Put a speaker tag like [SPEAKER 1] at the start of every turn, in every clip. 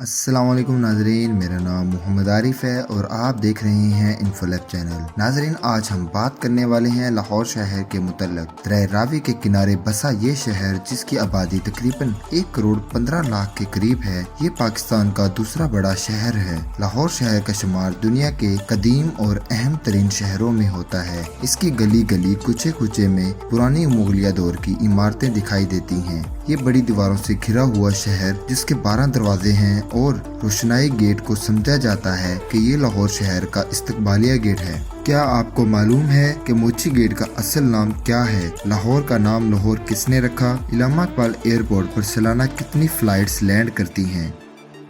[SPEAKER 1] السلام علیکم ناظرین، میرا نام محمد عارف ہے اور آپ دیکھ رہے ہیں انفولیب چینل۔ ناظرین، آج ہم بات کرنے والے ہیں لاہور شہر کے متعلق۔ دریا راوی کے کنارے بسا یہ شہر، جس کی آبادی تقریباً 1,15,00,000 کے قریب ہے، یہ پاکستان کا دوسرا بڑا شہر ہے۔ لاہور شہر کا شمار دنیا کے قدیم اور اہم ترین شہروں میں ہوتا ہے۔ اس کی گلی گلی کوچے کوچے میں پرانی مغلیہ دور کی عمارتیں دکھائی دیتی ہیں۔ یہ بڑی دیواروں سے گھرا ہوا شہر، جس کے 12 دروازے ہیں اور روشنائی گیٹ کو سمجھا جاتا ہے کہ یہ لاہور شہر کا استقبالیہ گیٹ ہے۔ کیا آپ کو معلوم ہے کہ موچی گیٹ کا اصل نام کیا ہے؟ لاہور کا نام لاہور کس نے رکھا؟ علامہ اقبال ایئرپورٹ پر سالانہ کتنی فلائٹس لینڈ کرتی ہیں؟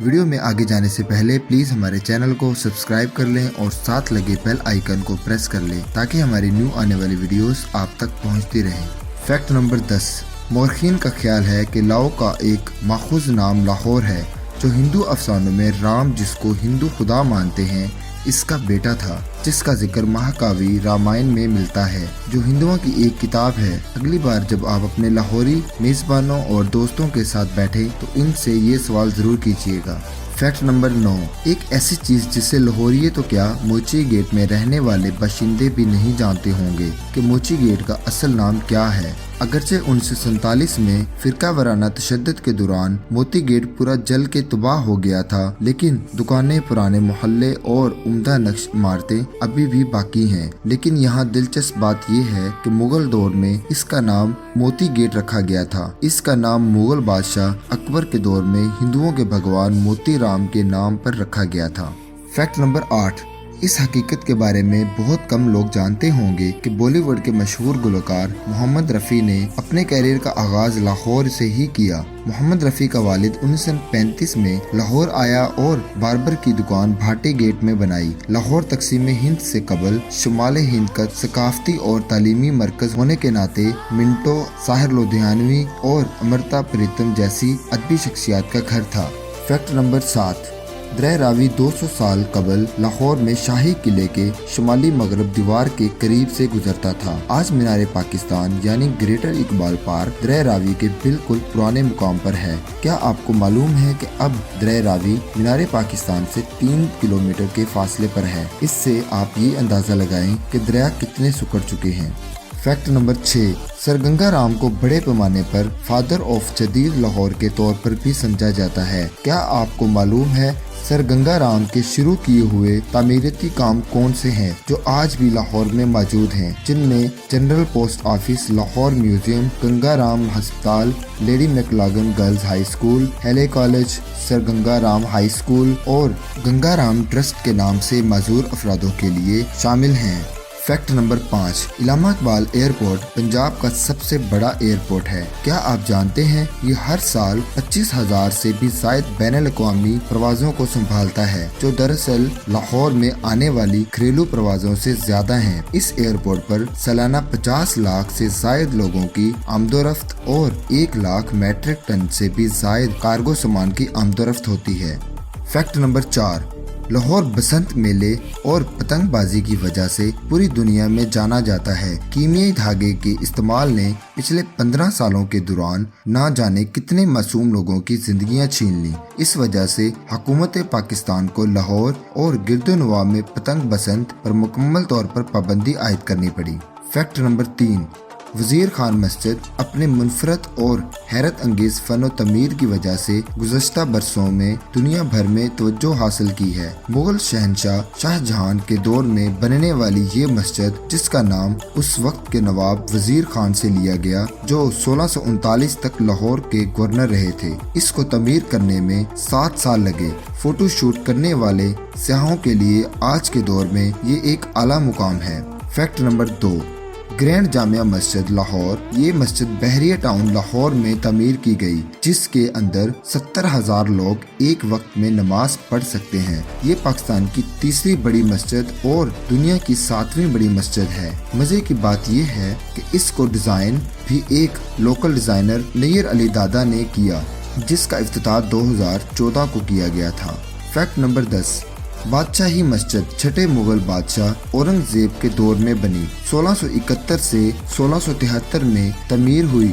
[SPEAKER 1] ویڈیو میں آگے جانے سے پہلے پلیز ہمارے چینل کو سبسکرائب کر لیں اور ساتھ لگے بیل آئیکن کو پریس کر لیں تاکہ ہماری نیو آنے والی ویڈیوز آپ تک پہنچتی رہیں۔ Fact number 10۔ مورخین کا خیال ہے کہ لاؤ کا ایک ماخوذ نام لاہور ہے، جو ہندو افسانوں میں رام، جس کو ہندو خدا مانتے ہیں، اس کا بیٹا تھا، جس کا ذکر مہاکاوی رامائن میں ملتا ہے، جو ہندوؤں کی ایک کتاب ہے۔ اگلی بار جب آپ اپنے لاہوری میزبانوں اور دوستوں کے ساتھ بیٹھیں تو ان سے یہ سوال ضرور کیجیے گا۔ Fact number 9۔ ایک ایسی چیز جسے لاہوریے تو کیا، موچی گیٹ میں رہنے والے باشندے بھی نہیں جانتے ہوں گے کہ موچی گیٹ کا اصل نام کیا ہے۔ اگرچہ 1947 میں فرقہ وارانہ تشدد کے دوران موتی گیٹ پورا جل کے تباہ ہو گیا تھا، لیکن دکانیں، پرانے محلے اور عمدہ نقش عمارتیں ابھی بھی باقی ہیں۔ لیکن یہاں دلچسپ بات یہ ہے کہ مغل دور میں اس کا نام موتی گیٹ رکھا گیا تھا۔ اس کا نام مغل بادشاہ اکبر کے دور میں ہندوؤں کے بھگوان موتی رام کے نام پر رکھا گیا تھا۔ Fact number 8۔ اس حقیقت کے بارے میں بہت کم لوگ جانتے ہوں گے کہ بالی ووڈ کے مشہور گلوکار محمد رفیع نے اپنے کیریئر کا آغاز لاہور سے ہی کیا۔ محمد رفیع کا والد 1935 میں لاہور آیا اور باربر کی دکان بھاٹی گیٹ میں بنائی۔ لاہور تقسیم ہند سے قبل شمال ہند کا ثقافتی اور تعلیمی مرکز ہونے کے ناطے منٹو، ساحر لدھیانوی اور امرتا پریتم جیسی ادبی شخصیات کا گھر تھا۔ Fact number 7۔ دریا راوی 200 سال قبل لاہور میں شاہی قلعے کے شمالی مغرب دیوار کے قریب سے گزرتا تھا۔ آج مینار پاکستان یعنی گریٹر اقبال پارک دریا راوی کے بالکل پرانے مقام پر ہے۔ کیا آپ کو معلوم ہے کہ اب دریا راوی مینار پاکستان سے 3 کلومیٹر کے فاصلے پر ہے؟ اس سے آپ یہ اندازہ لگائیں کہ دریا کتنے سکڑ چکے ہیں۔ Fact number 6۔ سر گنگا رام کو بڑے پیمانے پر فادر آف جدید لاہور کے طور پر بھی سمجھا جاتا ہے۔ کیا آپ کو معلوم ہے سر گنگا رام کے شروع کیے ہوئے تعمیراتی کام کون سے ہیں جو آج بھی لاہور میں موجود ہیں، جن میں general post office, Lahore museum, Ganga Ram ہسپتال، lady Maclagan girls high school, Hailey college, sir Ganga Ram high school اور گنگا رام ٹرسٹ کے نام سے معذور افرادوں کے لیے شامل ہیں۔ Fact number 5۔ علامہ اقبال ایئرپورٹ پنجاب کا سب سے بڑا ایئرپورٹ ہے۔ کیا آپ جانتے ہیں یہ ہر سال 25,000 سے بھی زائد بین الاقوامی پروازوں کو سنبھالتا ہے، جو دراصل لاہور میں آنے والی گھریلو پروازوں سے زیادہ ہیں۔ اس ایئرپورٹ پر سالانہ 50 لاکھ سے زائد لوگوں کی آمد و رفت اور 1 لاکھ میٹرک ٹن سے بھی زائد کارگو سامان کی آمد و رفت ہوتی ہے۔ Fact number 4۔ لاہور بسنت میلے اور پتنگ بازی کی وجہ سے پوری دنیا میں جانا جاتا ہے۔ کیمیائی دھاگے کے استعمال نے پچھلے 15 سالوں کے دوران نہ جانے کتنے معصوم لوگوں کی زندگیاں چھین لیں۔ اس وجہ سے حکومت پاکستان کو لاہور اور گرد و نواح میں پتنگ بسنت پر مکمل طور پر پابندی عائد کرنی پڑی۔ Fact number 3۔ وزیر خان مسجد اپنے منفرد اور حیرت انگیز فن و تعمیر کی وجہ سے گزشتہ برسوں میں دنیا بھر میں توجہ حاصل کی ہے۔ مغل شہنشاہ شاہ جہان کے دور میں بننے والی یہ مسجد، جس کا نام اس وقت کے نواب وزیر خان سے لیا گیا، جو 1639 تک لاہور کے گورنر رہے تھے، اس کو تعمیر کرنے میں 7 سال لگے۔ فوٹو شوٹ کرنے والے سیاحوں کے لیے آج کے دور میں یہ ایک اعلیٰ مقام ہے۔ Fact number 2۔ گرینڈ جامعہ مسجد لاہور، یہ مسجد بحریہ ٹاؤن لاہور میں تعمیر کی گئی، جس کے اندر 70,000 لوگ ایک وقت میں نماز پڑھ سکتے ہیں۔ یہ پاکستان کی تیسری بڑی مسجد اور دنیا کی 7ویں بڑی مسجد ہے۔ مزے کی بات یہ ہے کہ اس کو ڈیزائن بھی ایک لوکل ڈیزائنر نیر علی دادا نے کیا، جس کا افتتاح 2014 کو کیا گیا تھا۔ Fact number 10۔ بادشاہی مسجد چھٹے مغل بادشاہ اورنگزیب کے دور میں بنی، 1671 سے 1673 میں تعمیر ہوئی